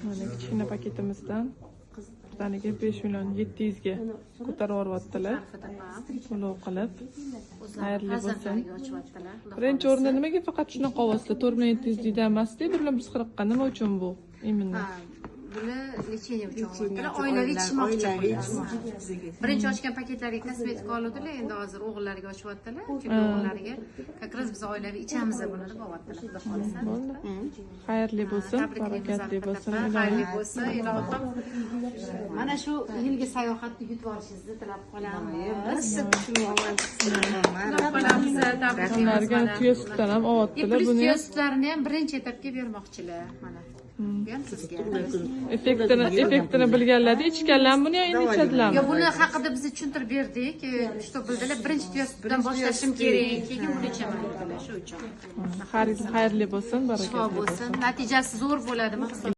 Mana kichkina paketimizdan birdaniga 5 million 700 ga ko'tarib yuryaptilar. To'lov qilib. Xayrli bo'lsin. Birinchi o'rinda nimaga faqat shunaqa ovozdda 4 million 700 deydi emasdi, 1.140 ga nima uchun bu? Именно. Buni lecheniya uchun oilaviy ichmoqchi bo'lganlar. Birinchi ochgan paketlarga kosmetika oluvdilar, endi hozir o'g'illariga ochyaptilar. Chunki o'g'illariga как раз biz oilaviy ichamiz deb buni bo'lyaptilar. Xudo xolasa. Xayrli bo'lsin, barakatli bo'lsin. Xayrli bo'lsin, ilohim. Mana shu yilgi sayohatni yutib olishingizni tilab qolamiz. Ularga tuya sutdan ham olyaptilar. Buni tuya sutlarini ham birinchi etapga bermoqchilar. Mana. Effektini bilganlarda ichganlar buni endi ichadilarmi? Yo, buni haqida biz tushuntirib berdik. Что bildilar, birinchi tuya sutidan boshlashim kerak, keyin buni ichaman dedilar, shu uchun. Xayrli bo'lsin, barakatli bo'lsin. Natijasi zo'r bo'ladimi?